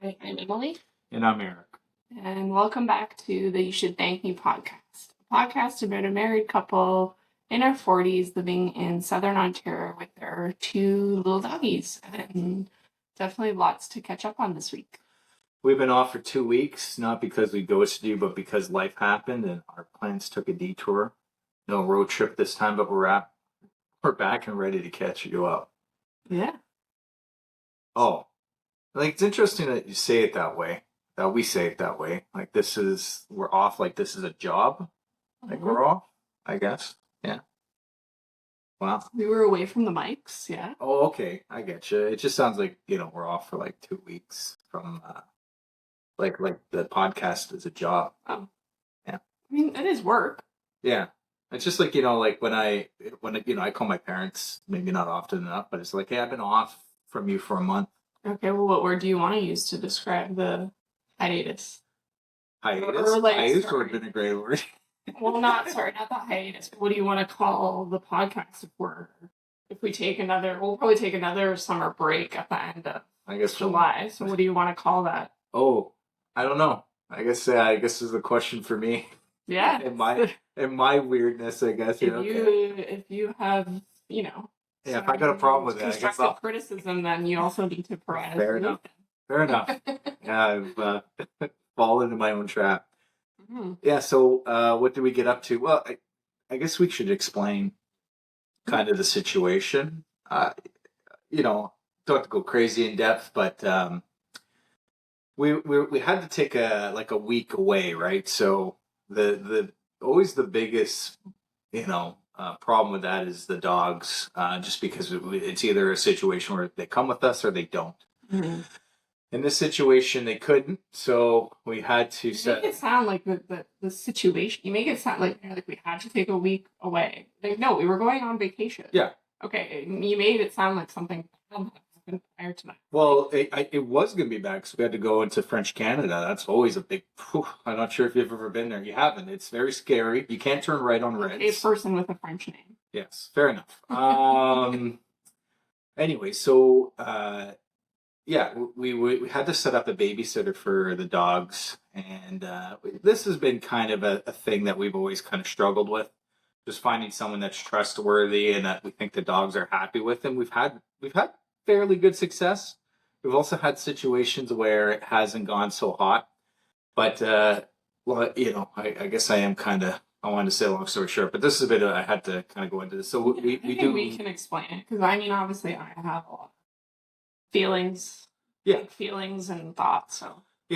Hi, I'm Emily, And I'm Eric. and welcome back to the You Should Thank Me podcast, a podcast about a married couple in our 40s living in southern Ontario with their two little doggies, and definitely lots to catch up on this week. We've been off for 2 weeks, not because we ghosted you, but because life happened and our plans took a detour. No road trip this time, but we're back and ready to catch you up. Yeah. Oh, like it's interesting that you say it that way, that we say it that way. Like we're off like this is a job. Like we're off, I guess. Yeah. Wow. We were away from the mics, yeah. Oh, okay. I get you. It just sounds like, we're off for like 2 weeks from like the podcast is a job. Oh. Yeah. I mean, it is work. Yeah. It's just like, like when I call my parents, maybe not often enough, but it's like, hey, I've been off from you for a month. Okay, well, what word do you want to use to describe the hiatus? Hiatus? Hiatus would have been a great word. Well, not the hiatus, but what do you want to call the podcast if we take we'll probably take another summer break at the end of July. So what do you want to call that? Oh, I don't know. I guess this is a question for me. Yeah. and my weirdness, I guess. If you have, yeah, if I got a problem with that, constructive criticism, then you also need to provide. Fair enough. Yeah, I've fallen into my own trap. Mm-hmm. Yeah. So, what did we get up to? Well, I guess we should explain kind of the situation. Don't have to go crazy in depth, but we had to take a week away, right? So the always the biggest problem with that is the dogs, just because it's either a situation where they come with us or they don't. Mm-hmm. In this situation, they couldn't, so we had to make it sound like the situation. You make it sound like we had to take a week away. Like, no, we were going on vacation. Yeah. Okay, you made it sound like something happened prior to that. Well, it was going to be back, so we had to go into French Canada. That's always a big... I'm not sure if you've ever been there. You haven't. It's very scary. You can't turn right on reds. A person with a French name. Yes, fair enough. Anyway, so... yeah, we had to set up a babysitter for the dogs, and this has been kind of a thing that we've always kind of struggled with, just finding someone that's trustworthy and that we think the dogs are happy with. And we've had fairly good success. We've also had situations where it hasn't gone so hot, but well, I guess I wanted to say a long story short, but this is a bit I had to kind of go into this. So we can explain it, because I mean, obviously I have a lot. Feelings and thoughts.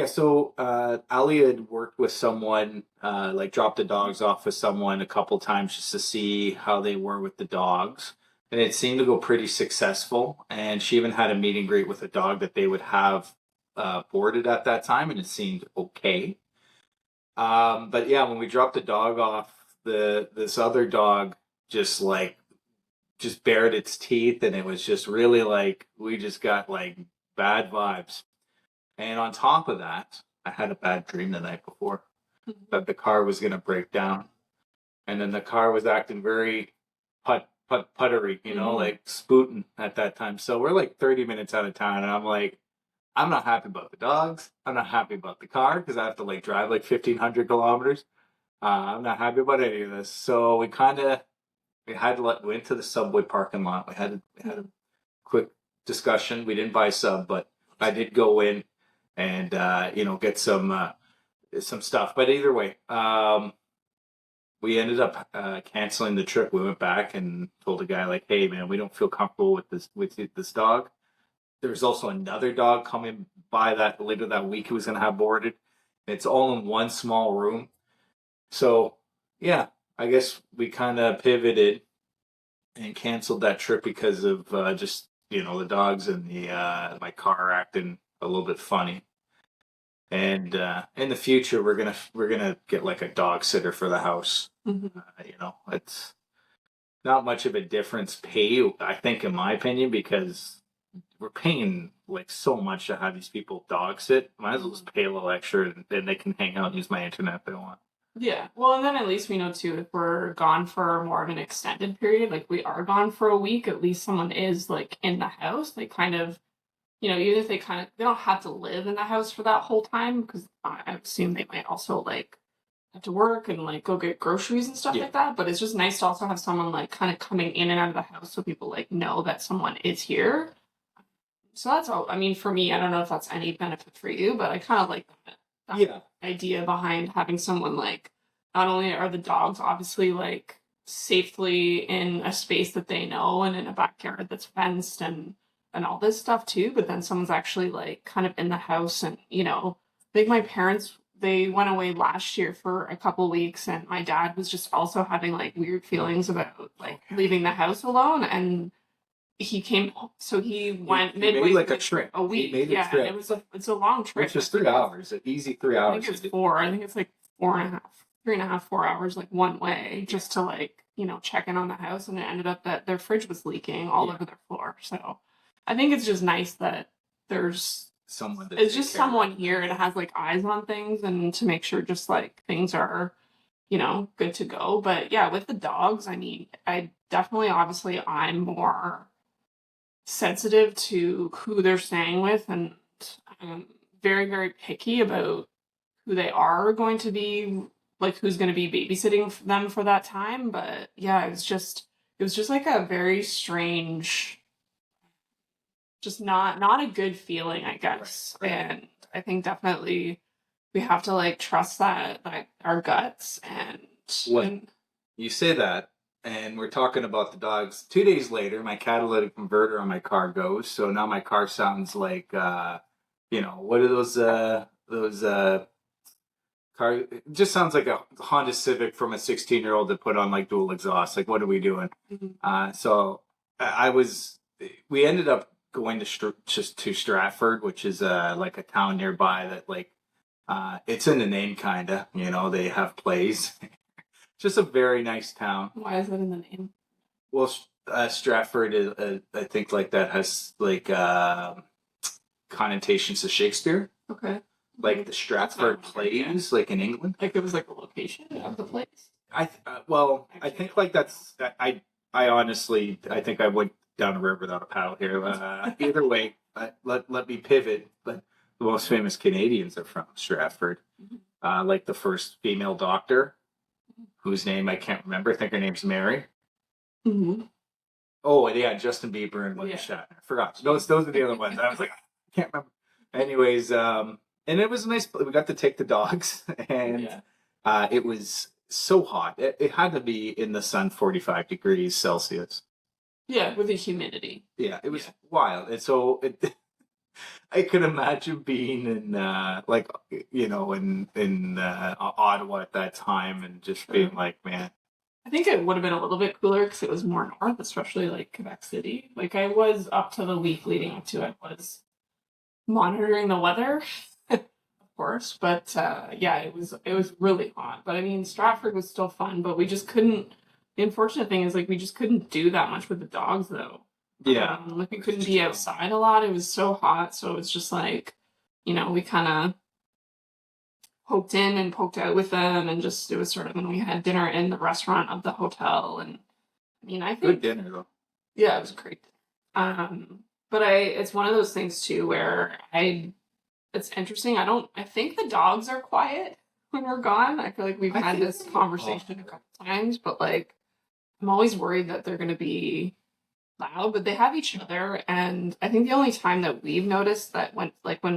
So Ali had worked with someone, dropped the dogs off with someone a couple times just to see how they were with the dogs, and it seemed to go pretty successful. And she even had a meet and greet with a dog that they would have boarded at that time, and it seemed okay. But yeah, when we dropped the dog off, this other dog just bared its teeth, and it was just really we just got bad vibes. And on top of that, I had a bad dream the night before that the car was going to break down, and then the car was acting very puttery, spooting at that time. So we're 30 minutes out of town, and I'm not happy about the dogs. I'm not happy about the car because I have to drive 1,500 kilometers. I'm not happy about any of this. So we went to the Subway parking lot. We had a quick discussion. We didn't buy a sub, but I did go in and get some stuff. But either way, we ended up canceling the trip. We went back and told the guy hey man, we don't feel comfortable with this dog. There was also another dog coming by later that week who was going to have boarded. It's all in one small room. So yeah. I guess we kind of pivoted and canceled that trip because of just the dogs and my car acting a little bit funny. And in the future, we're gonna get a dog sitter for the house. Mm-hmm. It's not much of a difference I think, in my opinion, because we're paying so much to have these people dog sit. Might as well just pay a little extra, and then they can hang out and use my internet if they want. Yeah, well, and then at least we know, too, if we're gone for more of an extended period, we are gone for a week, at least someone is, in the house, kind of you know, even if they don't have to live in the house for that whole time, because I assume they might also like have to work and like go get groceries and stuff Yeah. like that. But it's just nice to also have someone like kind of coming in and out of the house so people like know that someone is here. So that's all. I mean, for me, I don't know if that's any benefit for you, but I kind of like that Yeah. idea behind having someone like, not only are the dogs obviously like safely in a space that they know and in a backyard that's fenced and all this stuff too, but then someone's actually like kind of in the house. And you know, I think my parents, they went away last year for a couple weeks, and my dad was just also having like weird feelings about like leaving the house alone. And he came, so he went He midway made like through a the trip, trip. a He week. made a Yeah, and trip, it's a long trip. which was I think 3 hours, an easy 3 hours. it's 4. I think it's like 4.5, 3.5, 4 hours, like one way, just to like, you know, check in on the house. And it ended up that their fridge was leaking all Yeah. over their floor. So I think it's just nice that there's Someone that it's take just care of someone it. here and has like eyes on things and to make sure just like things are, you know, good to go. But yeah, with the dogs, I mean, I definitely, obviously, I'm more sensitive to who they're staying with, and I'm very, very picky about who they are going to be, like who's going to be babysitting them for that time. But yeah, it was just like a very strange, just not a good feeling, I guess. Right. And I think definitely we have to like trust that our guts What and you say that, and we're talking about the dogs. 2 days later, my catalytic converter on my car goes, so now my car sounds like, what are those car? It just sounds like a Honda Civic from a 16-year-old that put on like dual exhaust. Like, what are we doing? Mhm. So I was. We ended up going to just to Stratford, which is like a town nearby that like it's in the name, kinda. You know, they have plays. Just a very nice town. Why is that in the name? Well, Stratford is, I think, like that has like connotations to Shakespeare, Okay. like the That's not Stratford weird, yeah. plays, like in England. Like it was like a location of the place. I think like that's I honestly I think I went down a river without a paddle here. Either way, let me pivot. But the most famous Canadians are from Stratford. Like the first female doctor, whose name I can't remember. I think her name's Mary. Mm-hmm. Oh yeah, Justin Bieber and William Yeah. Shatner. I forgot. Those are the other ones. I was like, I can't remember. Anyways, and it was nice. We got to take the dogs, and Yeah. it was so hot. It had to be in the sun, 45 degrees Celsius. Yeah, with the humidity. Yeah, it was Yeah. wild. And so I could imagine being in in Ottawa at that time and just being like, man, I think it would have been a little bit cooler because it was more north, especially like Quebec City. Like I was up to the week leading up to it, was monitoring the weather, of course. But yeah, it was really hot. But I mean, Stratford was still fun, but we just couldn't. The unfortunate thing is like we just couldn't do that much with the dogs though. yeah, Like we couldn't be outside a lot. It was so hot, so it's just like, you know, we kind of poked in and poked out with them, and just it was sort of when we had dinner in the restaurant of the hotel. And I mean, I good think dinner though. yeah, it was great. But it's one of those things too where it's interesting. I think the dogs are quiet when we're gone. I feel like we've had this conversation a couple times, but like I'm always worried that they're going to be loud, but they have each other. And I think the only time that we've noticed that when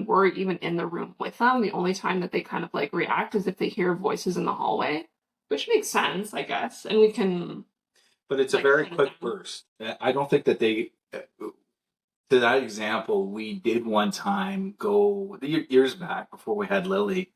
we're even in the room with them, the only time that they kind of like react is if they hear voices in the hallway, which makes sense, I guess. And we can, But it's a like, very shut it quick down. burst. I don't think that they. To that example, we did one time go years back before we had Lily.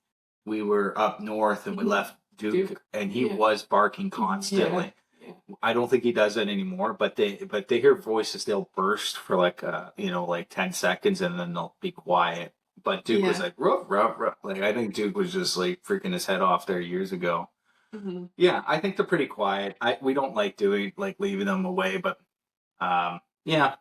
We were up north and we Mhm. left Duke, Duke, and he yeah. was barking constantly. Yeah. I don't think he does that anymore, but they hear voices. They'll burst for like like 10 seconds, and then they'll be quiet. But Duke was Yeah. like ruff ruff ruff. Like I think Duke was just like freaking his head off there years ago. Mhm. Yeah, I think they're pretty quiet. We don't like doing like leaving them away, but yeah.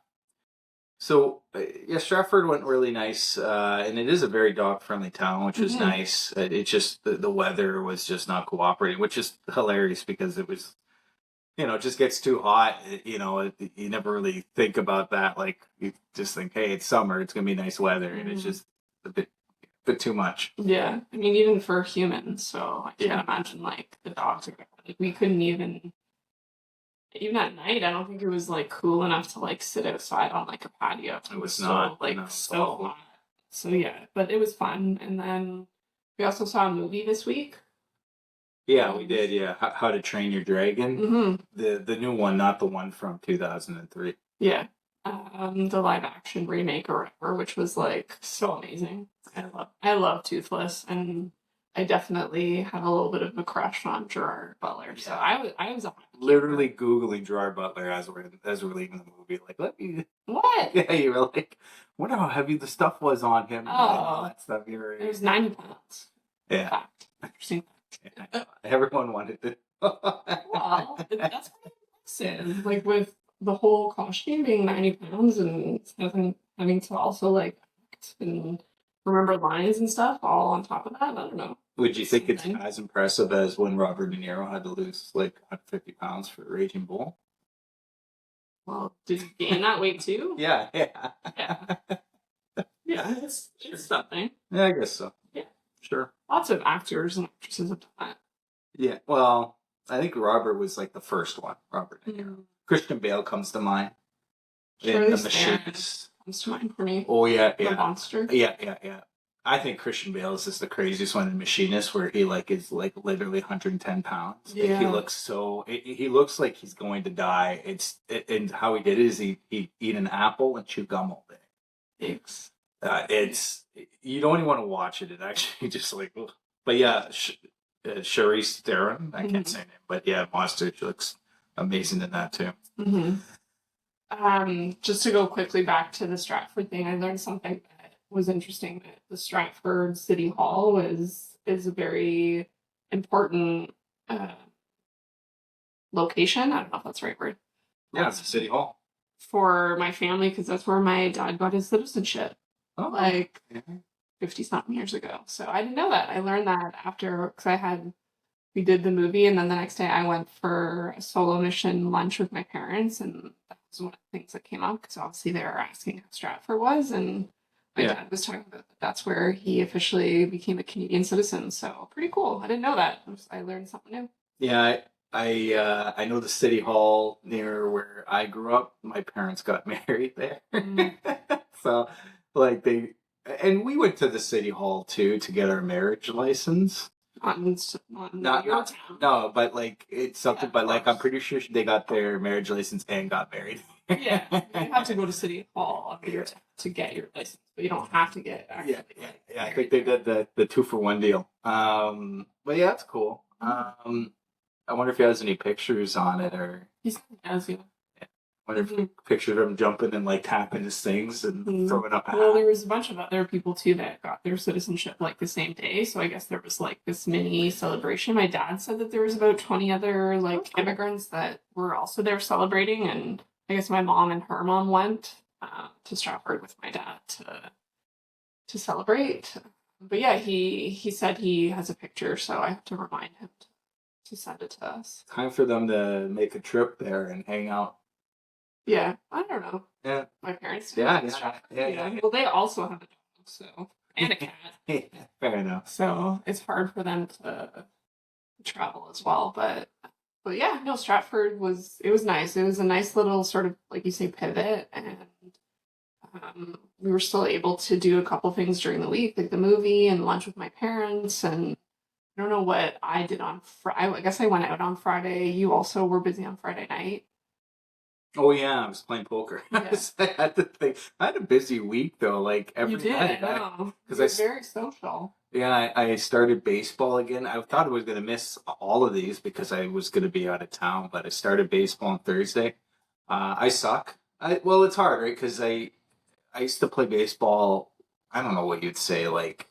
So yeah, Stratford went really nice, and it is a very dog friendly town, which was Mhm. nice. It just the weather was just not cooperating, which is hilarious because it was it just gets too hot. You never really think about that. Like you just think, hey, it's summer, it's gonna be nice weather, and it's just a bit too much. Yeah, I mean, even for humans, so I can't imagine like the dogs are like we couldn't even at night. I don't think it was like cool enough to like sit outside on like a patio. It was not, so like no, so hot. So yeah, but it was fun. And then we also saw a movie this week. Yeah, we did. Yeah, How to Train Your Dragon, the new one, not the one from 2003. Yeah, the live action remake or whatever, which was like so amazing. I love Toothless, and I definitely had a little bit of a crush on Gerard Butler. So I was Literally googling Gerard Butler as we're leaving the movie. Like, let me. What? Yeah, you were like, wonder how heavy the stuff was on him. And all that stuff. It was 90 pounds. Yeah. Fact. Interesting. Yeah. Everyone wanted to. Well, that's what it says. Like with the whole costume being 90 pounds and having to also like act and remember lines and stuff all on top of that. I don't know. Would you think it's as impressive as when Robert De Niro had to lose like 150 pounds for Raging Bull? Well, did you gain that weight too? Yeah. Yeah, it's something. Yeah, I guess so. Yeah. Sure. Lots of actors and actresses have done that. Yeah, well, I think Robert was like the first one. Robert De Niro. Christian Bale comes to mind. Charlize The Machinist comes to mind for me. Oh yeah. The monster. Yeah. I think Christian Bale is just the craziest one in Machinist, where he like is like literally 110 pounds. Yeah. He looks like he's going to die. And how he did it is he eat an apple and chew gum all day. Thanks. You don't even want to watch it. It actually just like, ugh. But yeah, Charlize Theron. I can't say her name, but yeah, Monster. She looks amazing in that too. Just to go quickly back to the Stratford thing, I learned something that was interesting. That the Stratford City Hall is a very important location. I don't know if that's the right word. Yeah, it's a city hall for my family because that's where my dad got his citizenship. Oh, like 50-something years ago. So I didn't know that. I learned that after because we did the movie, and then the next day I went for a solo mission lunch with my parents, and that was one of the things that came up because obviously they were asking how Stratford was, and my dad was talking about that's where he officially became a Canadian citizen. So pretty cool. I didn't know that. I learned something new. Yeah, I know the city hall near where I grew up. My parents got married there, so like we went to the city hall too to get our marriage license. No, but like it's something. But like I'm pretty sure they got their marriage license and got married. Yeah, you have to go to city hall to get your license, but you don't have to get. Yeah. I think they did the 2-for-1 deal. But yeah, that's cool. I wonder if he has any pictures on it, or he has. Yeah. I wonder if pictures of him jumping and like tapping his things and throwing up. Well, there was a bunch of other people too that got their citizenship like the same day, so I guess there was like this mini celebration. My dad said that there was about 20 other like immigrants that were also there celebrating, and I guess my mom and her mom went to Stratford with my dad to celebrate. But yeah, he said he has a picture, so I have to remind him to send it to us. Time for them to make a trip there and hang out. Yeah, I don't know. Yeah, my parents. Yeah. Well, they also have a dog, so and a cat. Yeah, fair enough. So it's hard for them to travel as well, but yeah, no, Stratford was nice. It was a nice little sort of like you say pivot, and we were still able to do a couple things during the week, like the movie and lunch with my parents. And I don't know what I did on Friday. I guess I went out on Friday. You also were busy on Friday night. Oh yeah, I was playing poker. Yeah. I had a busy week though. Like every night, because I very social. Yeah, I started baseball again. I thought I was going to miss all of these because I was going to be out of town, but I started baseball on Thursday. I suck. Well, it's hard, right? Because I used to play baseball. I don't know what you'd say, like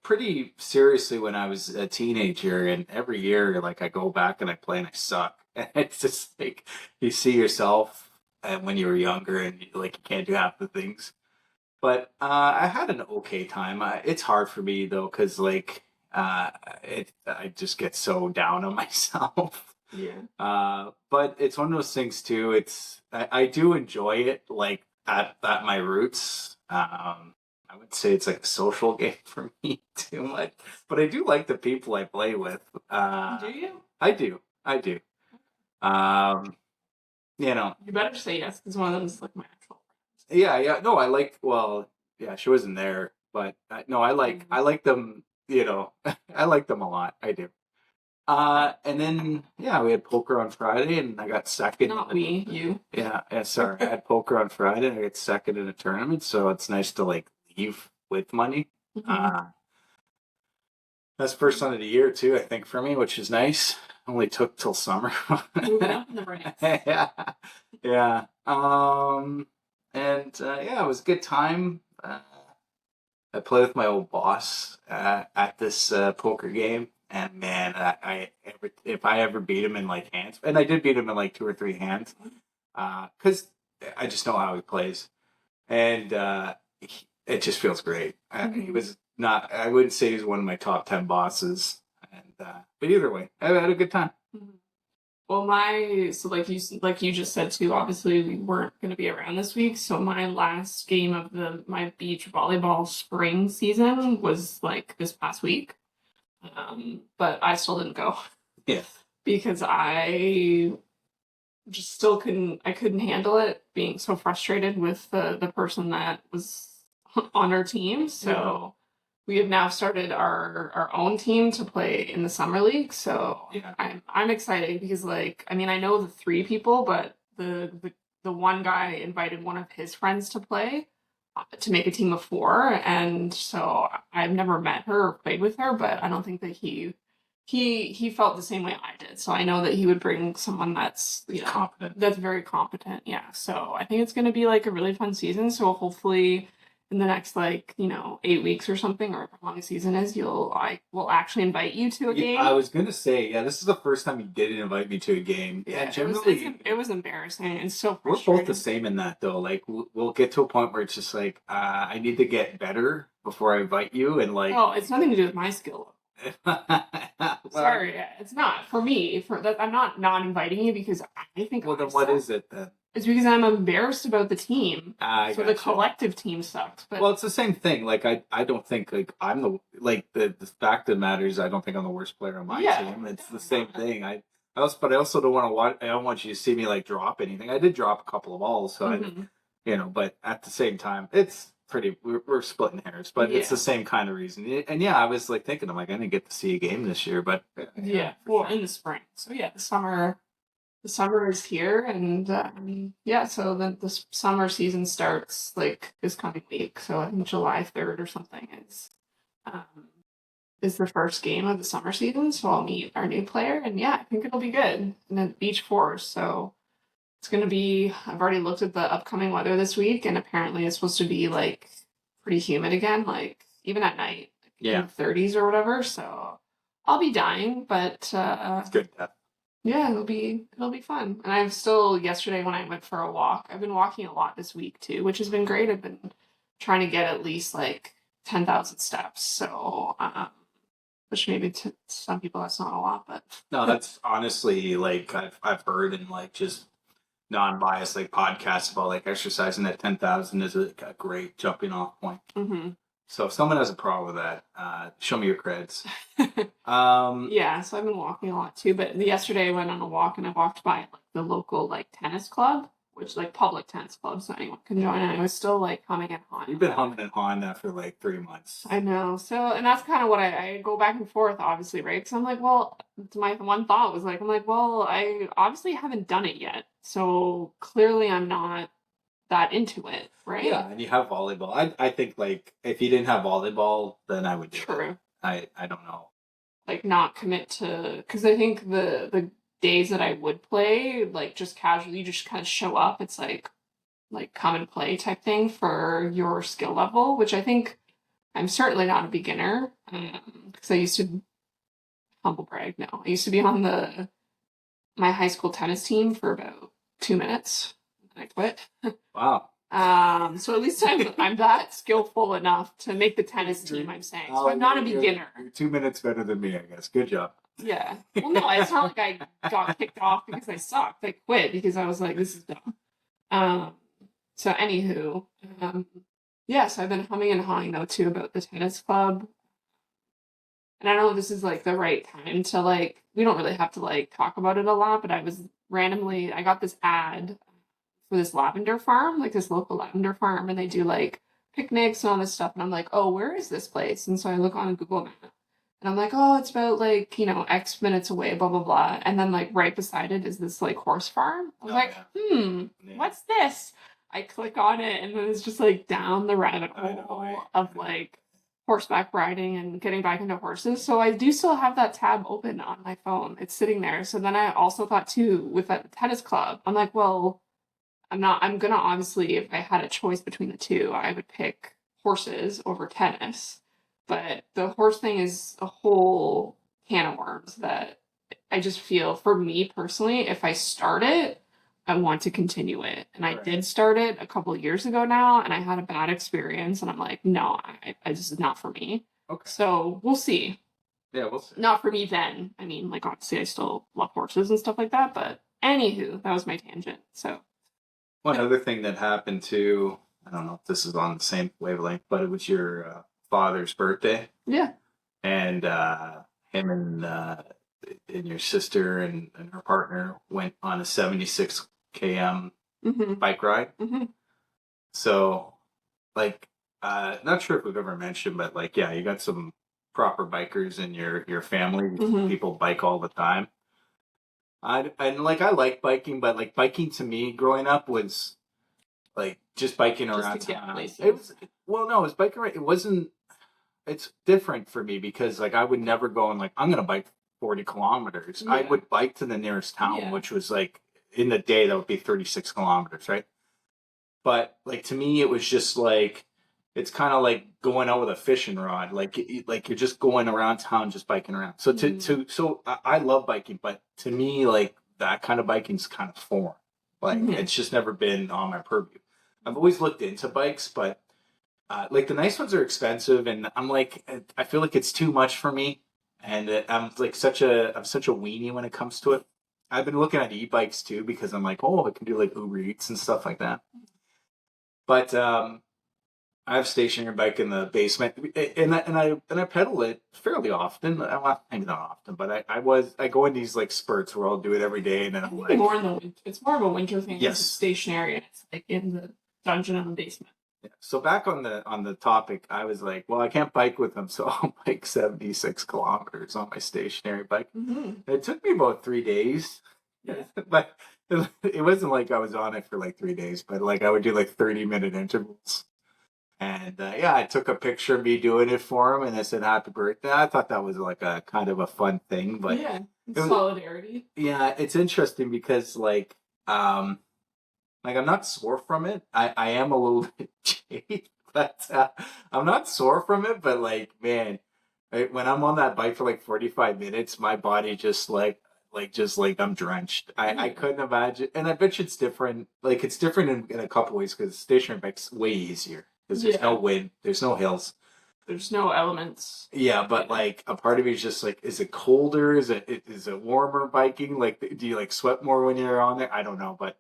pretty seriously when I was a teenager, and every year, like I go back and I play and I suck. And it's just like you see yourself when you were younger, and you can't do half the things. But I had an okay time. It's hard for me though, because I just get so down on myself. But it's one of those things too. I do enjoy it, like at my roots. I would say it's like a social game for me too much, but I do like the people I play with. Do you? I do. Um, you know, You better say yes, because one of them is like my actual yeah. No, I like. Well, yeah, she wasn't there, but no, friend. I like them. You know, I like them a lot. I do. And then yeah, we had poker on Friday, and I got second. Not we, you. Yeah. Sorry, I had poker on Friday, and I got second in a tournament, so it's nice to like leave with money. Mhm. That's the first one of the year too, I think, for me, which is nice. Only took till summer. Moving up in the ranks. Yeah, yeah. And yeah, it was a good time. I played with my old boss at this poker game, and man, if I ever beat him in like hands, and I did beat him in like 2 or 3 hands, because I just know how he plays, and it just feels great. He was not. I wouldn't say he's one of my top 10 bosses, and but either way, I had a good time. Mhm. Well, so like you just said too. Obviously, we weren't going to be around this week, so my last game of my beach volleyball spring season was like this past week. But I still didn't go Yeah, because I just still couldn't handle it being so frustrated with the person that was on our team. So we have now started our own team to play in the summer league. So Yeah. I'm excited because like I mean I know the three people, but the one guy invited one of his friends to play to make a team of four, and so I've never met her or played with her, but I don't think that he felt the same way I did. So I know that he would bring someone that's competent. that's very competent. Yeah. So I think it's going to be like a really fun season. So hopefully in the next 8 weeks or something, or how long the season is, I will actually invite you to a game. I was gonna say, yeah, this is the first time you didn't invite me to a game. Yeah, generally, it was embarrassing and so we're frustrating. both the same in that though. Like we'll get to a point where it's just like I need to get better before I invite you, and like Oh, it's nothing to do with my skill. well, Sorry, it's not for me. For that, I'm not inviting you because I think. Well, then what is it then? It's because I'm embarrassed about the team. So the Gotcha. collective team sucks. But Well, it's the same thing. Like I don't think like I'm the fact that matters. I don't think I'm the worst player on my team. It's the same thing. I also don't want to watch. I don't want you to see me like drop anything. I did drop a couple of balls, so but at the same time, it's pretty. We're splitting hairs, but it's the same kind of reason. And yeah, I was like thinking, I'm like, I didn't get to see a game this year, but well, in the spring. So yeah, the summer is here, and so then the summer season starts like this coming week. So I think July 3rd or something is the first game of the summer season. So I'll meet our new player, and yeah, I think it'll be good. And then Beach Forest, so it's gonna be. I've already looked at the upcoming weather this week, and apparently it's supposed to be like pretty humid again, like even at night, in the 30s or whatever. So I'll be dying, but it's good. yeah, it'll be fun. And I've still yesterday when I went for a walk, I've been walking a lot this week too, which has been great. I've been trying to get at least like 10,000 steps. So which maybe to some people that's not a lot, but no, that's honestly like I've heard in like just non-biased like podcasts about like exercising at 10,000 is a great jumping off point. So if someone has a problem with that, show me your creds. Yeah, so I've been walking a lot too. But yesterday I went on a walk and I walked by like the local like tennis club, which like public tennis club, so anyone can join. And I was still like humming and hawing. You've been humming and hawing that for like 3 months. I know. So, and that's kind of what I go back and forth, obviously, right? Because I'm like, well, my one thought was like, well, I obviously haven't done it yet, so clearly I'm not that into it, right? Yeah, and you have volleyball. I think like if you didn't have volleyball, then I would do it. I don't know. Like not commit to, because I think the days that I would play, like just casually, you just kind of show up. It's like come and play type thing for your skill level, which I think I'm certainly not a beginner. Because I used to, humble brag, no, I used to be on my high school tennis team for about 2 minutes, and I quit. Wow. So at least I'm that skillful enough to make the tennis team. I'm saying, so I'm not a beginner. You're 2 minutes better than me, I guess. Good job. Yeah. Well, no, it's not like I got kicked off because I sucked. I quit because I was like, this is dumb. Um, so anywho, um, yeah, so I've been humming and hawing though too about the tennis club. And I don't know if this is like the right time to like, we don't really have to like talk about it a lot, but I got this ad for this lavender farm, like this local lavender farm, and they do like picnics and all this stuff. And I'm like, oh, where is this place? And so I look on Google Maps and I'm like, oh, it's about like, X minutes away, blah, blah, blah. And then like right beside it is this like horse farm. I was like, Yeah. what's this? I click on it and then it's just like down the rabbit I know, hole right? of like horseback riding and getting back into horses. So I do still have that tab open on my phone. It's sitting there. So then I also thought too with that tennis club, I'm like, well, I'm gonna obviously, if I had a choice between the two, I would pick horses over tennis. But the horse thing is a whole can of worms that I just feel, for me personally, if I start it, I want to continue it. And I Right. did start it a couple of years ago now, and I had a bad experience, and I'm like, no, this is not for me. Okay. So we'll see. Yeah, we'll see. Not for me then. I mean, like, obviously, I still love horses and stuff like that, but anywho, that was my tangent. So. One other thing that happened too, I don't know if this is on the same wavelength, but it was your father's birthday, Yeah. and him and your sister and her partner went on a 76 km bike ride. So, like, not sure if we've ever mentioned, but like, yeah, you got some proper bikers in your family. People bike all the time. I like biking, but like biking to me growing up was like just biking Just around to get town. places. It was no, it was biking around. It wasn't. It's different for me because like I would never go and like I'm gonna bike 40 kilometers. I Yeah. would bike to the nearest town, Yeah. which was like in the day that would be 36 kilometers, right? But like to me, it was just like it's kind of like going out with a fishing rod. Like you're just going around town, just biking around. So I love biking, but to me, like that kind of biking's kind of foreign. Like it's just never been on my purview. I've always looked into bikes, but like the nice ones are expensive, and I'm like I feel like it's too much for me, and I'm such a weenie when it comes to it. I've been looking at e-bikes too because I'm like, oh, I can do like Uber Eats and stuff like that. But I have a stationary bike in the basement, and I pedal it fairly often. Well, maybe not often, but I go in these like spurts where I'll do it every day, and then I'm like, more in the winter. It's more of a winter thing. Yes. It's stationary. It's like in the dungeon in the basement. yeah. So back on the topic, I was like, well, I can't bike with them, so I'll bike 76 kilometers on my stationary bike. It took me about 3 days, Yeah. but it wasn't like I was on it for like 3 days, but like I would do like 30-minute intervals. And yeah, I took a picture of me doing it for him, and I said happy birthday. I thought that was like a kind of a fun thing, but yeah, was- solidarity. yeah, it's interesting because like I'm not sore from it. I am a little bit jaded, but I'm not sore from it. But like, man, when I'm on that bike for like 45 minutes, my body just just like I'm drenched. I couldn't imagine, and I bet you it's different. Like it's different in a couple ways because stationary bike's way easier because there's no wind, there's no hills. There's no elements. Yeah, but like a part of me is just like, is it colder? Is it warmer biking? Like, do you like sweat more when you're on there? I don't know, but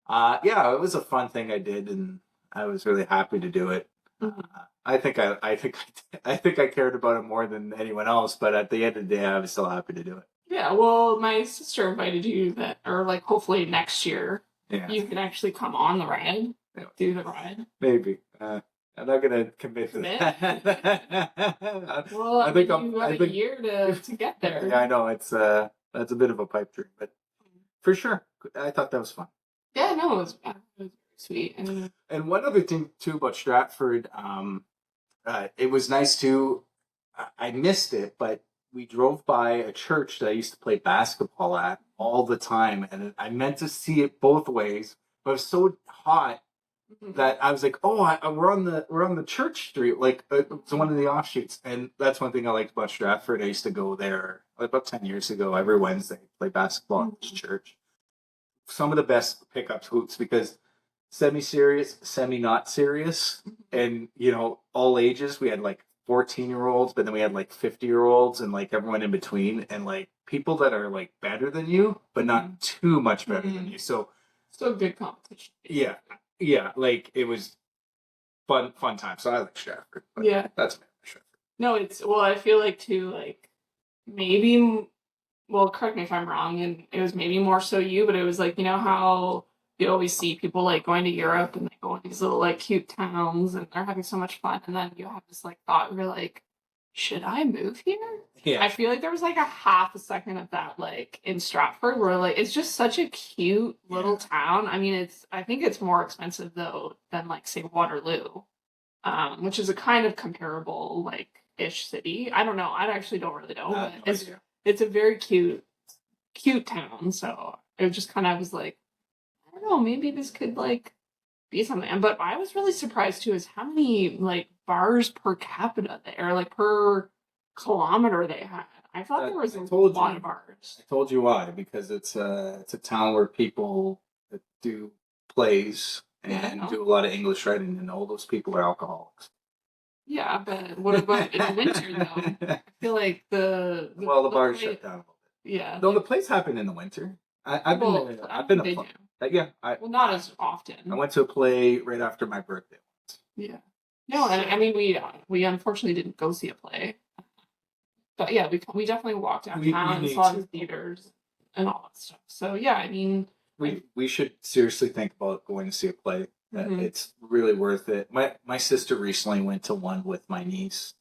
yeah, it was a fun thing I did, and I was really happy to do it. I think I cared about it more than anyone else, but at the end of the day, I was still happy to do it. Yeah, well, my sister invited you that, or like hopefully next year Yeah, you can actually come on the ride, do the ride. maybe. I'm not gonna commit to that. Well, I think you have a year to get there. Yeah, I know that's a bit of a pipe dream, but for sure, I thought that was fun. Yeah, no, it was very sweet. And one other thing too about Stratford, it was nice too. I missed it, but we drove by a church that I used to play basketball at all the time, and I meant to see it both ways, but it was so hot that I was like, "Oh, we're on the church street, like it's one of the offshoots." And that's one thing I liked about Stratford. I used to go there about 10 years ago every Wednesday, play basketball at this church. Some of the best pickups hoops because semi-serious, semi-not serious, and all ages. We had like 14-year-olds, but then we had like 50-year-olds and like everyone in between, and like people that are like better than you, but not too much better than you. So Still good competition. yeah, like it was fun time. So I like Stratford. Yeah, that's Stratford. No, I feel like too, like maybe, well, correct me if I'm wrong, and it was maybe more so you, but it was like, you know how you always see people like going to Europe and they go in these little like cute towns and they're having so much fun, and then you have this like thought, you're like, should I move here? Yeah. I feel like there was like a half a second of that, like in Stratford, where like it's just such a cute little town. I mean, I think it's more expensive though than like say Waterloo, which is a kind of comparable like ish city. I don't know. I actually don't really know, but it's a very cute town. So it just kind of was like, I don't know, maybe this could like be something. But I was really surprised too is how many like bars per capita there, like per kilometer they had. I thought there was a lot of bars. I told you why, because it's a town where people that do plays and do a lot of English writing, and all those people are alcoholics. Yeah, but what about in the winter though? I feel like the bars shut down a little bit. Yeah. No, the plays happen in the winter. I've been a play. Yeah. Not as often. I went to a play right after my birthday once. Yeah. No, and I mean we unfortunately didn't go see a play, but yeah, we definitely walked downtown and saw the theaters and all that stuff. So yeah, I mean we should seriously think about going to see a play. It's really worth it. My sister recently went to one with my niece.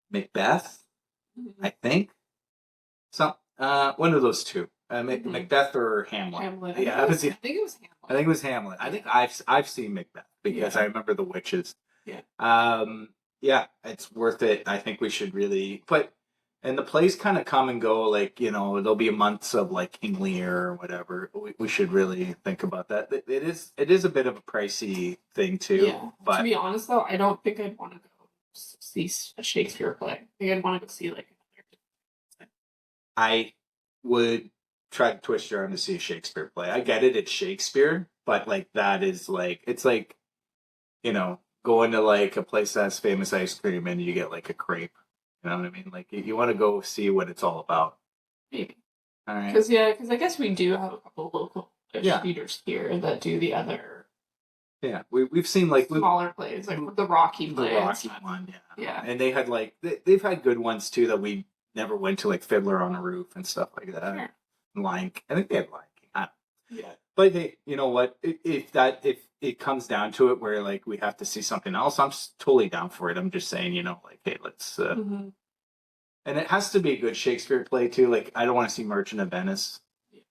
Macbeth, I think. One of those two. Macbeth or Hamlet. Yeah, I think it was Hamlet. I think it was Hamlet. I think I've seen Macbeth because I remember the witches. Yeah. Yeah, it's worth it. I think we should really and the plays kind of come and go. Like, there'll be months of like King Lear or whatever. We should really think about that. It is a bit of a pricey thing too. Yeah. But to be honest though, I don't think I'd want to go see a Shakespeare play. I think I'd want to go see like another. I would try to twist your arm to see a Shakespeare play. I get it, it's Shakespeare, but like that is like it's like, going to like a place that has famous ice cream and you get like a crepe. You know what I mean? Like you want to go see what it's all about. Maybe. All right. Because I guess we do have a couple of local theaters here that do the other. Yeah, we've seen like smaller plays, like the Rocky plays. The Rocky one, yeah. Yeah. And they had like they've had good ones too that we never went to, like Fiddler on a Roof and stuff like that. Sure. Lion, I think they had Lion King. Yeah. But hey, you know what? If it comes down to it, where like we have to see something else, I'm totally down for it. I'm just saying, like, hey, let's. And it has to be a good Shakespeare play too. Like, I don't want to see Merchant of Venice. Yeah.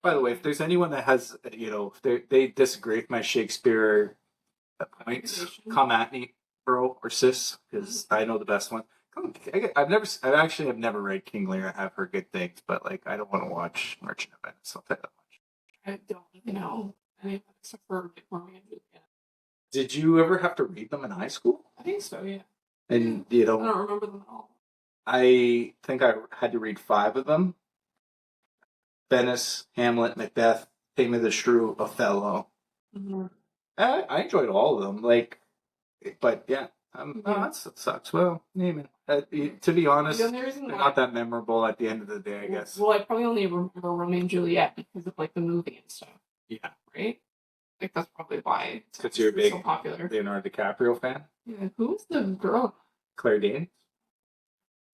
By the way, if there's anyone that has, if they disagree with my Shakespeare points, come at me, bro or sis, because I know the best one. I actually have never read King Lear. I have heard good things, but like I don't want to watch Merchant of Venice. I'll tell you that much. I don't even know. I mean, except for Romeo and Juliet. Did you ever have to read them in high school? I think so, yeah. And I don't remember them at all. I think I had to read 5 of them: Venice, Hamlet, Macbeth, Taming of the Shrew, Othello. I enjoyed all of them. Like, but yeah. That sucks. Well, to be honest, they're not that memorable at the end of the day, I guess. Well, I probably only remember Romeo and Juliet because of like the movie and stuff. Yeah. Right? Like that's probably why it's you're a big so popular. Leonardo DiCaprio fan? Yeah. Who was the girl? Claire Danes.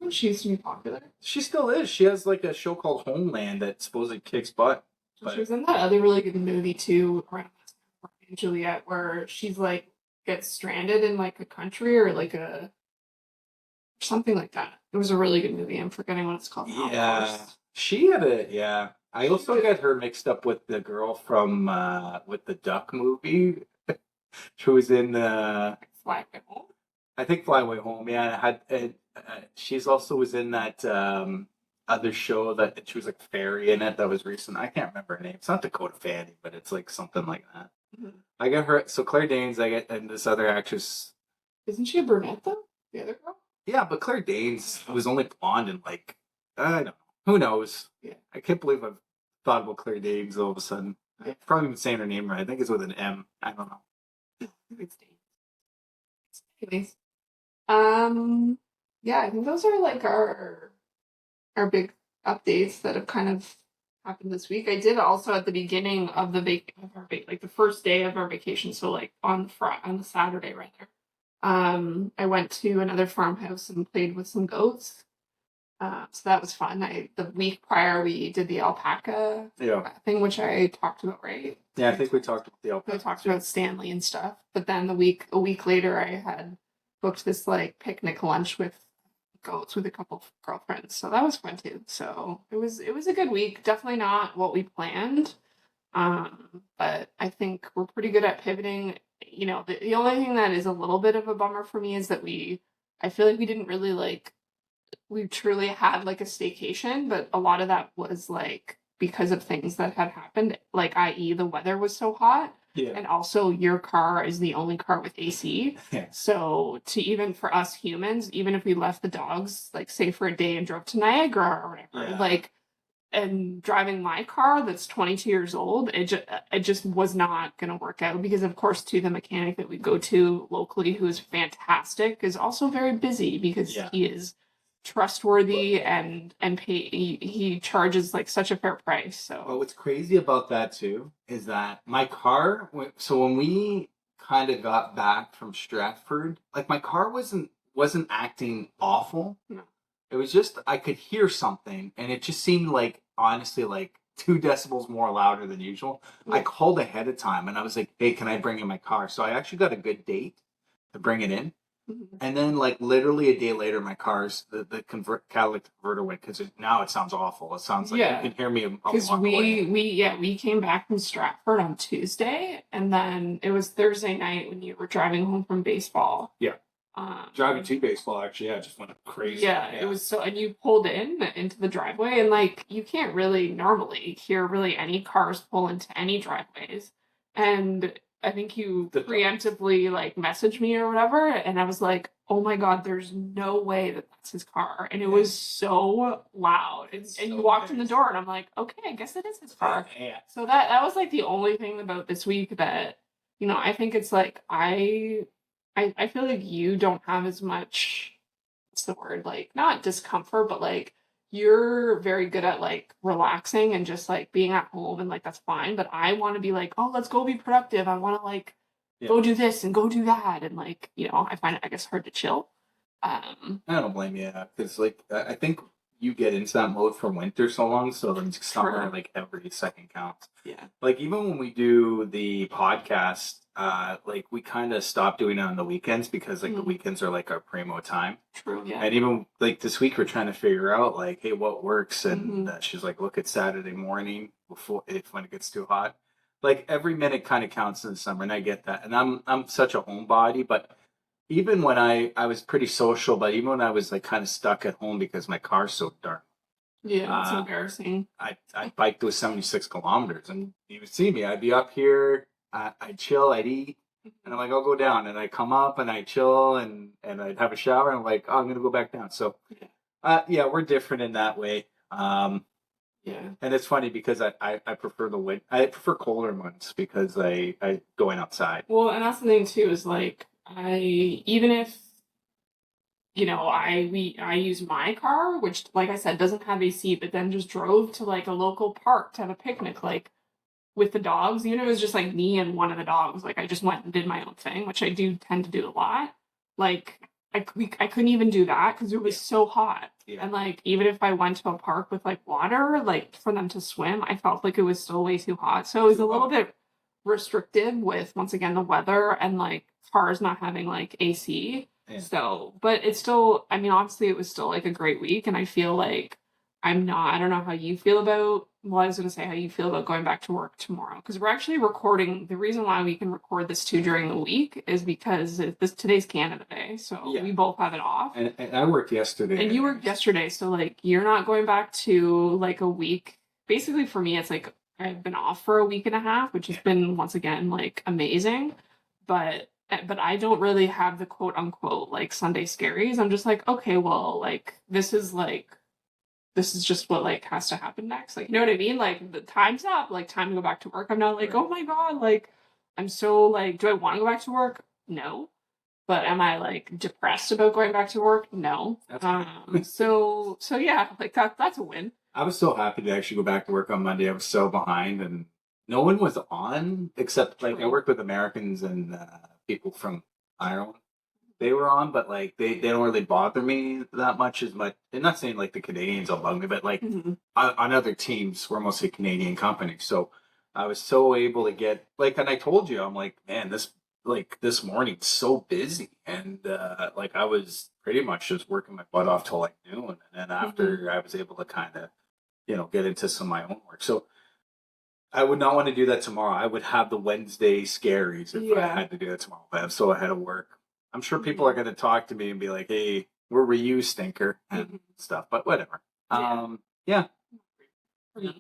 She used to be popular. She still is. She has like a show called Homeland that supposedly kicks butt. She was in that other really good movie too, around Romeo and Juliet, where she's like gets stranded in like a country or like something like that. It was a really good movie. I'm forgetting what it's called. Yeah, she had I also got her mixed up with the girl from with the Duck movie. She was in Fly Away Home. I think Fly Away Home. Yeah, she's also was in that other show that she was like fairy in it that was recent. I can't remember her name. It's not Dakota Fanning, but it's like something like that. I get her. So Claire Danes, and this other actress. Isn't she a brunette though? The other girl? Yeah, but Claire Danes was only blonde and like, I don't know. Who knows? Yeah. I can't believe I've thought about Claire Danes all of a sudden. I've probably been saying her name right. I think it's with an M. I don't know. It's Danes. Anyways. Yeah, I think those are like our big updates that have kind of happened this week. I did also at the beginning of the like the first day of our vacation, so like on the Saturday rather. I went to another farmhouse and played with some goats. So that was fun. The week prior we did the alpaca Yeah. thing, which I talked about, right? Yeah, I think we talked about the We alpaca. talked about Stanley and stuff. But then a week later, I had booked this like picnic lunch with goats with a couple of girlfriends. So that was fun too. So it was a good week. Definitely not what we planned. But I think we're pretty good at pivoting. You know, the only thing that is a little bit of a bummer for me is that I feel like we didn't really like we truly had like a staycation, but a lot of that was like because of things that had happened, like i.e. the weather was so hot. Yeah. And also your car is the only car with AC. Yeah. So to even for us humans, even if we left the dogs, like say for a day and drove to Niagara or whatever, Yeah. like and driving my car that's 22 years old, it just was not going to work out because of course too the mechanic that we go to locally who is fantastic is also very busy because Yeah. he is trustworthy and he charges like such a fair price. So Well, what's crazy about that too is that my car. So when we kind of got back from Stratford, like my car wasn't acting awful. no. It was just I could hear something, and it just seemed like honestly like 2 decibels more louder than usual. I Yeah. called ahead of time, and I was like, "Hey, can I bring in my car?" So I actually got a good date to bring it in. Mhm. And then, like literally a day later, my car's the catalytic converter went because now it sounds awful. It sounds like Yeah. you can hear me a Because block away. we came back from Stratford on Tuesday, and then it was Thursday night when you were driving home from baseball. Yeah, Um, driving to baseball actually, yeah, just went crazy. yeah, it was so, and you pulled in into the driveway, and like you can't really normally hear really any cars pull into any driveways. And I think you The dogs. preemptively like messaged me or whatever, and I was like, oh my God, there's no way that that's his car. And it Yeah. was so loud. And It's you so walked in the nice. door, and I'm like, okay, I guess it is his car. Yeah. So that was like the only thing about this week that, I think it's like I feel like you don't have as much, what's the word, like not discomfort, but like you're very good at like relaxing and just like being at home and like that's fine. But I want to be like, oh, let's go be productive. I want to like Yeah. go do this and go do that. And like, I find it, I guess, hard to chill. I don't blame you because like I think you get into that mode for winter so long, so then summer True. like every second counts. Yeah. Like even when we do the podcast, like we kind of stop doing it on the weekends because like the Mhm. weekends are like our primo time. True. Yeah. And even like this week, we're trying to figure out like, hey, what works? And Mhm. she's like, look at Saturday morning before if when it gets too hot. Like every minute kind of counts in the summer, and I get that. And I'm such a homebody, but even when I was pretty social, but even when I was like kind of stuck at home because my car's so dark, Yeah. It's uh, embarrassing. I biked with 76 kilometers, and you would see me. I'd be up here, I'd chill, I'd eat, and I'm like, I'll go down, and I come up and I chill, and I'd have a shower, and I'm like, oh, I'm gonna go back down. So, Yeah. yeah, we're different in that way. Yeah. And it's funny because I prefer I prefer colder months because I going outside. Well, and that's the thing too, is like even if I use my car, which like I said doesn't have AC, but then just drove to like a local park to have a picnic, like with the dogs. Even if it was just like me and one of the dogs, like I just went and did my own thing, which I do tend to do a lot. Like I couldn't even do that because it was so hot. Yeah. And like even if I went to a park with like water, like for them to swim, I felt like it was still way too hot. So it was a little bit restrictive with once again the weather and like cars not having like AC. Yeah. So, but it's still, I mean, honestly, it was still like a great week. And I feel like I don't know how you feel about, well, I was going to say how you feel about going back to work tomorrow. Because we're actually recording. The reason why we can record this too during the week is because today's Canada Day. So Yeah. we both have it off. And I worked yesterday. And you worked yesterday. So like you're not going back to like a week. Basically for me, it's like I've been off for a week and a half, which has been once again like amazing. But I don't really have the quote unquote like Sunday scaries. I'm just like, okay, well, like this is just what like has to happen next. Like, you know what I mean? Like the time's up, like time to go back to work. I'm not like, Right. oh my God, like I'm so like, do I want to go back to work? No. But am I like depressed about going back to work? No. So yeah, like that's a win. I was so happy to actually go back to work on Monday. I was so behind, and no one was on except like I work with Americans and people from Ireland. They were on, but like they don't really bother me that much as much. I'm not saying like the Canadians will bug me, but like on other teams, we're mostly Canadian companies. So I was so able to get like, and I told you, I'm like, man, this morning's so busy, and like I was pretty much just working my butt off till like noon, and then after I was able to kind of get into some of my own work. So I would not want to do that tomorrow. I would have the Wednesday scaries if I had to do that tomorrow. But I'm so ahead of work. I'm sure people are going to talk to me and be like, "Hey, where were you, stinker?" and stuff. But whatever. Yeah. Yeah.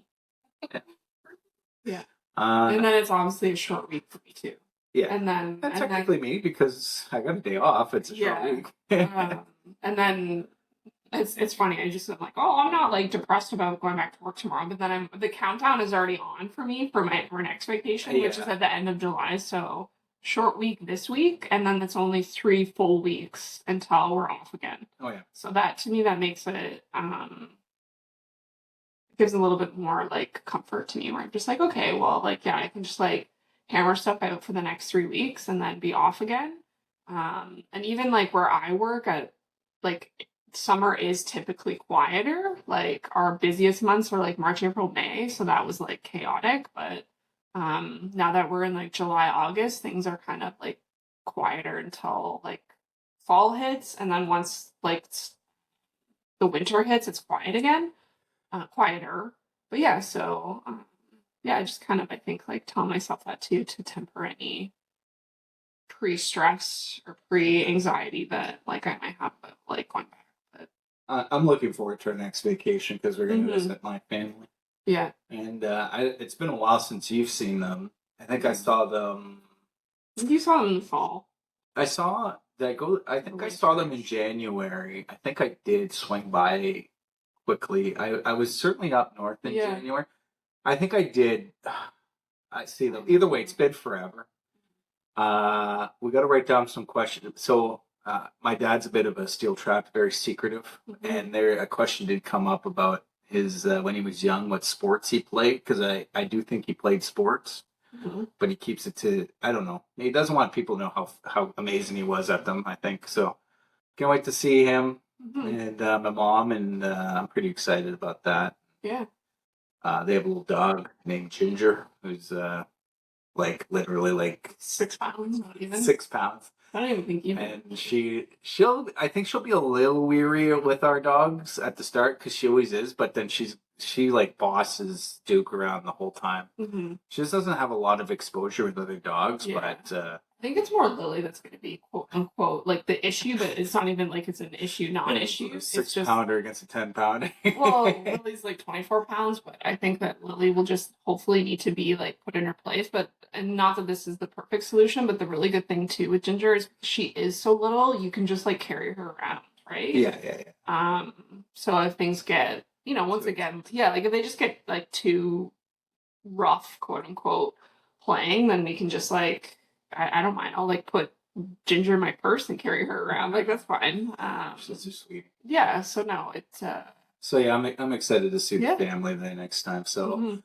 Yeah. And then it's obviously a short week for me too. Yeah. And then that's technically me because I got a day off. It's a short week. And then it's funny. I just am like, oh, I'm not like depressed about going back to work tomorrow, but then the countdown is already on for me for my next vacation, which is at the end of July. So short week this week, and then it's only 3 full weeks until we're off again. Oh yeah. So that to me that makes it gives a little bit more like comfort to me where I'm just like, okay, well, like yeah, I can just like hammer stuff out for the next 3 weeks and then be off again. And even like where I work at like summer is typically quieter. Like our busiest months are like March, April, May. So that was like chaotic. But now that we're in like July, August, things are kind of like quieter until like fall hits. And then once like the winter hits, it's quiet again. Quieter. But yeah, so yeah, I just kind of I think like tell myself that too to temper any pre-stress or pre-anxiety that like I might have about like going back. But I'm looking forward to our next vacation because we're going to visit my family. Yeah. And it's been a while since you've seen them. I think I saw them. You saw them in the fall. I saw that go. I think I saw them in January. I think I did swing by quickly. I was certainly up north in January. I think I did. I see them. Either way, it's been forever. We got to write down some questions. So my dad's a bit of a steel trap, very secretive, and there a question did come up about his when he was young, what sports he played, because I do think he played sports, but he keeps it to I don't know. He doesn't want people to know how amazing he was at them. I think so. Can't wait to see him and my mom, and I'm pretty excited about that. Yeah. They have a little dog named Ginger, who's like literally like 6 pounds, not even 6 pounds. I don't even think even. And I think she'll be a little weary with our dogs at the start because she always is, but then she like bosses Duke around the whole time. She just doesn't have a lot of exposure with other dogs, but I think it's more Lily that's going to be quote unquote like the issue, but it's not even like it's an issue, non-issue. It's just 6-pounder against a 10-pounder. Well, Lily's like 24 pounds, but I think that Lily will just hopefully need to be like put in her place. But and not that this is the perfect solution, but the really good thing too with Ginger is she is so little, you can just like carry her around, right? Yeah. So if things get once again, like if they just get like too rough, quote unquote, playing, then we can just like I don't mind. I'll like put Ginger in my purse and carry her around. Like that's fine. She's so sweet. Yeah. So no, it's. So yeah, I'm excited to see the family the next time. So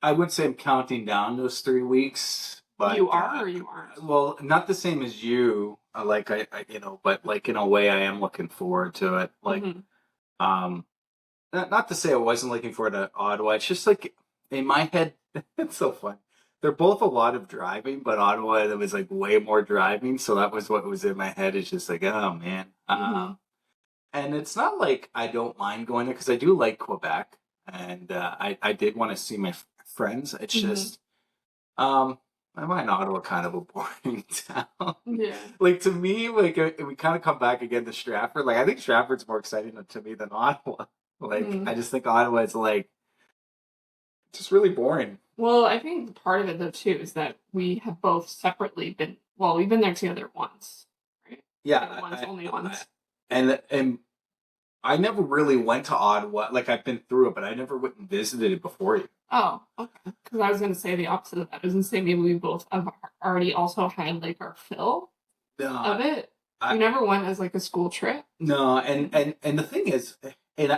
I would say I'm counting down those 3 weeks. But you are or you aren't? Well, not the same as you. Like I but like in a way, I am looking forward to it. Like, not to say I wasn't looking forward to Ottawa. It's just like in my head, it's so fun. They're both a lot of driving, but Ottawa, there was like way more driving. So that was what was in my head. It's just like, oh man. And it's not like I don't mind going there because I do like Quebec. And I did want to see my friends. It's just, I find Ottawa kind of a boring town. Yeah. Like to me, like we kind of come back again to Stratford. Like I think Stratford's more exciting to me than Ottawa. Like I just think Ottawa is like just really boring. Well, I think part of it though too is that we have both separately been. Well, we've been there together once, right? Yeah, only once. And I never really went to Ottawa. Like I've been through it, but I never went and visited it before you. Oh, okay. Because I was going to say the opposite of that. I was going to say maybe we both have already also had like our fill of it. You never went as like a school trip? No, and the thing is, and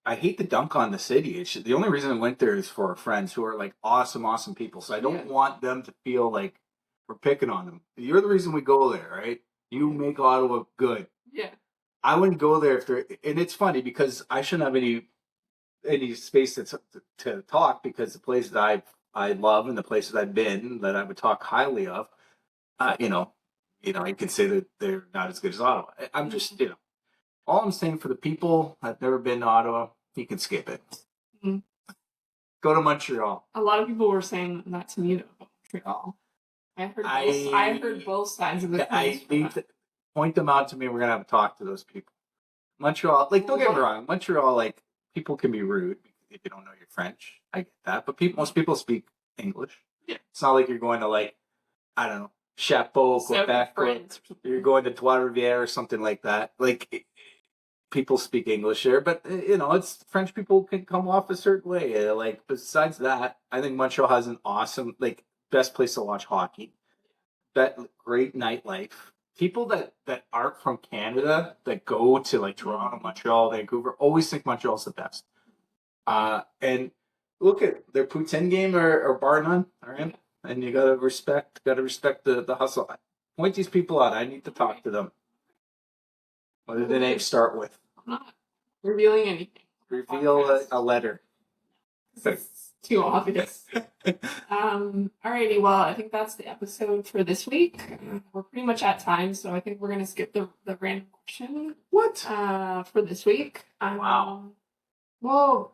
I hate to dunk on the city. It's the only reason I went there is for our friends who are like awesome people. So I don't want them to feel like we're picking on them. You're the reason we go there, right? You make Ottawa good. Yeah. I wouldn't go there if there. And it's funny because I shouldn't have any space to talk because the places that I love and the places I've been that I would talk highly of, you know, you can say that they're not as good as Ottawa. I'm just, all I'm saying for the people that've never been to Ottawa, you can skip it. Mm-hmm. Go to Montreal. A lot of people were saying that to me about Montreal. I heard both sides of the coin. Point them out to me. We're gonna have to talk to those people. Montreal, like, don't get me wrong. Montreal, like, people can be rude if you don't know your French. I get that, but most people speak English. Yeah. It's not like you're going to, like, I don't know, Chapeau, Quebec, or you're going to Trois-Rivières or something like that. Like, people speak English there, but it's French people can come off a certain way. Like, besides that, I think Montreal has an awesome, like, best place to watch hockey. Great nightlife. People that aren't from Canada that go to like Toronto, Montreal, Vancouver always think Montreal's the best. And look at their poutine game or bar none, all right? And you gotta respect the hustle. Point these people out. I need to talk to them. What did the name start with? I'm not revealing anything. Reveal a letter. It's too obvious. Alrighty, well, I think that's the episode for this week. We're pretty much at time, so I think we're gonna skip the random question. What? For this week. Wow. Well,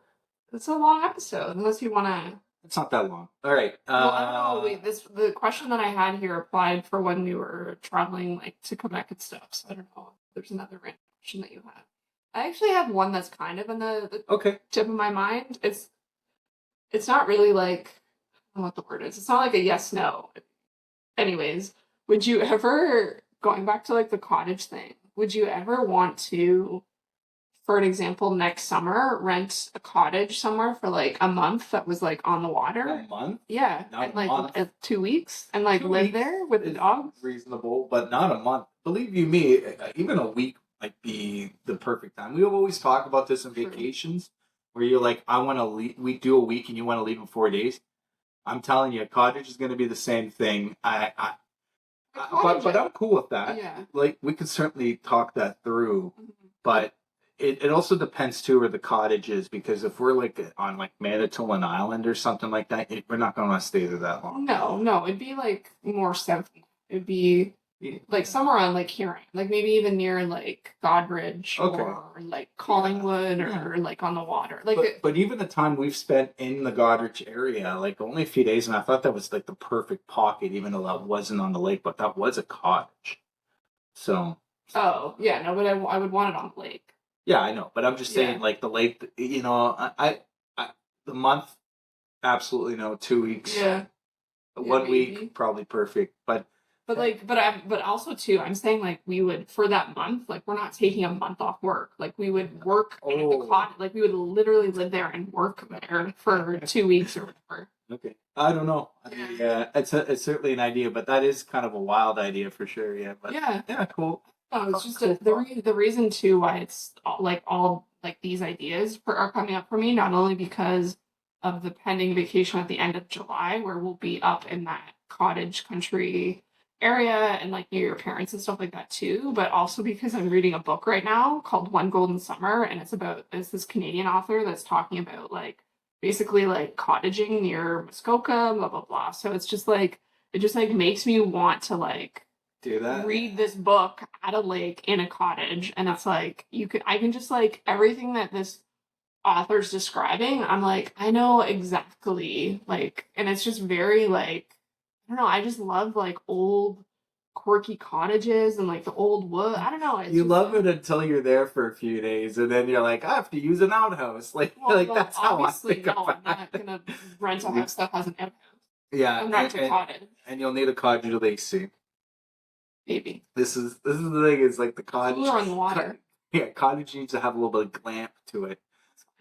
it's a long episode, unless you wanna. It's not that long. All right. Well, I don't know. Wait, the question that I had here applied for when we were traveling, like, to Quebec and stuff. So I don't know if there's another random question that you have. I actually have one that's kind of in the tip of my mind. It's not really like, I don't know what the word is. It's not like a yes no. Anyways, would you ever, going back to like the cottage thing, would you ever want to, for an example, next summer, rent a cottage somewhere for like a month that was like on the water? A month? Yeah. Not and like a month. 2 weeks and like 2 live weeks there with the dogs? Reasonable, but not a month. Believe you me, even a week might be the perfect time. We always talk about this in vacations where you're like, I want to leave. We do a week and you want to leave in 4 days. I'm telling you, a cottage is going to be the same thing. But I'm cool with that. Yeah. Like, we could certainly talk that through, but it also depends too where the cottage is, because if we're like on like Manitoulin Island or something like that, we're not going to stay there that long. No, it'd be like more south. It'd be like somewhere on Lake Huron, like maybe even near like Godbridge or like Collingwood or like on the water. Like, but even the time we've spent in the Godbridge area, like only a few days, and I thought that was like the perfect pocket, even though that wasn't on the lake, but that was a cottage. So. Oh yeah, no, but I would want it on the lake. Yeah, I know, but I'm just saying, like the lake. I the month, absolutely no. 2 weeks. Yeah. 1 week, probably perfect, but also too, I'm saying like we would, for that month, like we're not taking a month off work. Like we would work at the cottage, like we would literally live there and work there for 2 weeks or whatever. Okay, I don't know. Yeah, it's certainly an idea, but that is kind of a wild idea for sure. Yeah, but yeah, cool. Oh, it's just the reason too why it's all these ideas are coming up for me, not only because of the pending vacation at the end of July, where we'll be up in that cottage country area and like near your parents and stuff like that too, but also because I'm reading a book right now called One Golden Summer, and it's this Canadian author that's talking about like basically like cottaging near Muskoka, blah blah blah. So it's just like it just like makes me want to like do that, read this book at a lake in a cottage, and it's like I can just like everything that this author's describing, I'm like, I know exactly, like, and it's just very like, I don't know, I just love like old quirky cottages and like the old wood. I don't know. You love it until you're there for a few days, and then you're like, I have to use an outhouse. Like, that's how I think about it. I'm not gonna rent a house that has an outhouse. Yeah, I'm not a cottage. And you'll need a cottage to AC. Maybe. This is the thing, is like the cottage. Cooler on the water. Cottage needs to have a little bit of glamp to it.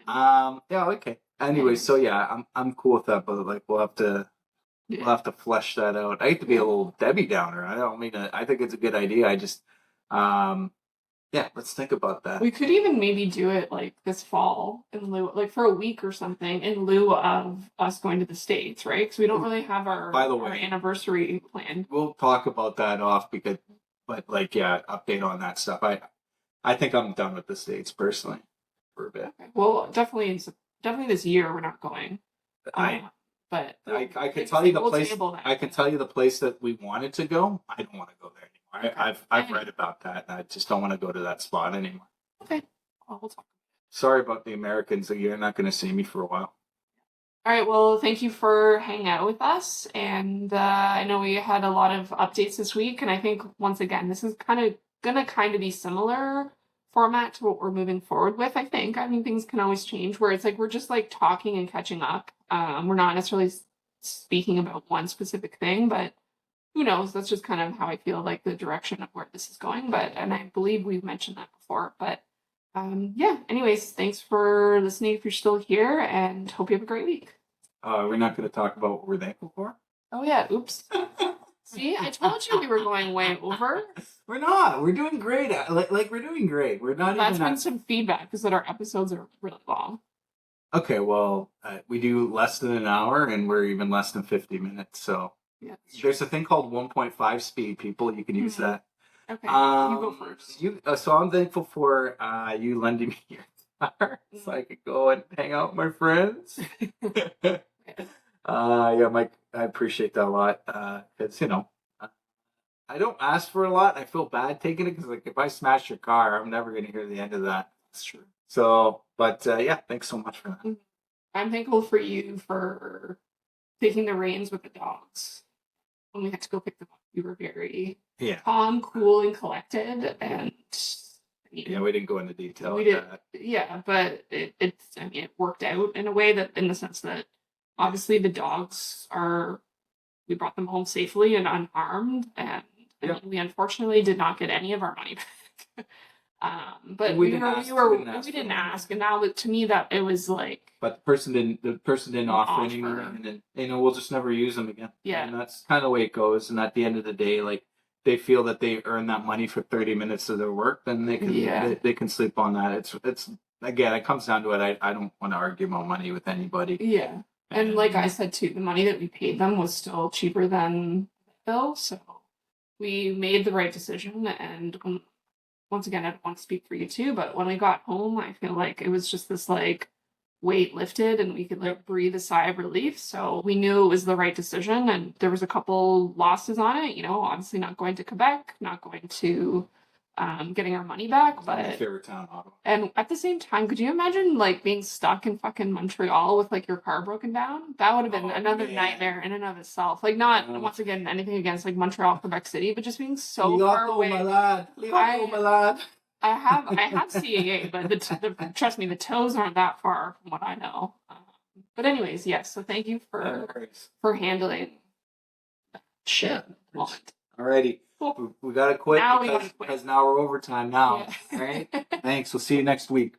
Yeah, okay. Anyway, so yeah, I'm cool with that, but like we'll have to flesh that out. I hate to be a little Debbie Downer. I don't mean to, I think it's a good idea. Yeah, let's think about that. We could even maybe do it like this fall in lieu, like for a week or something, in lieu of us going to the States, right? Because we don't really have By the our way, anniversary planned. we'll talk about that off but like, yeah, update on that stuff. I think I'm done with the States personally for a bit. Okay. Well, definitely this year we're not going. I But I can tell you the we'll place. table that. I can tell you the place that we wanted to go. I don't want to go there anymore. Okay. I've read about that, and I just don't want to go to that spot anymore. Okay. Well, we'll talk. Sorry about the Americans. You're not going to see me for a while. All right. Well, thank you for hanging out with us. And I know we had a lot of updates this week. And I think, once again, this is going to be similar format to what we're moving forward with, I think. I mean, things can always change where it's like we're just like talking and catching up. We're not necessarily speaking about one specific thing, but who knows? That's just kind of how I feel like the direction of where this is going. And I believe we've mentioned that before. But yeah, anyways, thanks for listening if you're still here, and hope you have a great week. We're not going to talk about what we're thankful for. Oh yeah, oops. See, I told you we were going way over. We're not. We're doing great. Like we're doing great. We're not That's even. been some feedback is that our episodes are really long. Okay, well, we do less than an hour, and we're even less than 50 minutes. So Yeah, there's a thing called 1.5 speed. People, you can use that. Okay, you go first. So I'm thankful for you lending me your guitar so I could go and hang out with my friends. Yeah, Mike, I appreciate that a lot. Because I don't ask for a lot. I feel bad taking it because, like, if I smash your car, I'm never going to hear the end of that. That's true. So, but yeah, thanks so much for that. I'm thankful for you for taking the reins with the dogs. When we had to go pick them up, you were very calm, cool, and collected. And yeah, we didn't go into detail. We did, yeah, but it worked out in a way that, in the sense that obviously the dogs we brought them home safely and unharmed, and we unfortunately did not get any of our money back. But we didn't ask, and now to me that it was like. But the person didn't offer any money, and we'll just never use them again. Yeah, and that's kind of the way it goes. And at the end of the day, like, they feel that they earn that money for 30 minutes of their work, then they can sleep on that. It's again, it comes down to it. I don't want to argue about money with anybody. Yeah, and like I said too, the money that we paid them was still cheaper than the bill, so we made the right decision. And once again, I don't want to speak for you too, but when we got home, I feel like it was just this like weight lifted and we could like breathe a sigh of relief. So we knew it was the right decision, and there was a couple losses on it, obviously not going to Quebec, not going to getting our money back, but my favorite town, Ottawa. And at the same time, could you imagine like being stuck in fucking Montreal with like your car broken down? That would have been another nightmare in and of itself. Like, not once again anything against like Montreal, Quebec City, but just being so far away. I have CAA, but trust me, the toes aren't that far from what I know. But anyways, yes. So thank you for handling that shit moment. Alrighty. Cool. We gotta quit because now we're overtime now. Yeah. All right. Thanks. We'll see you next week.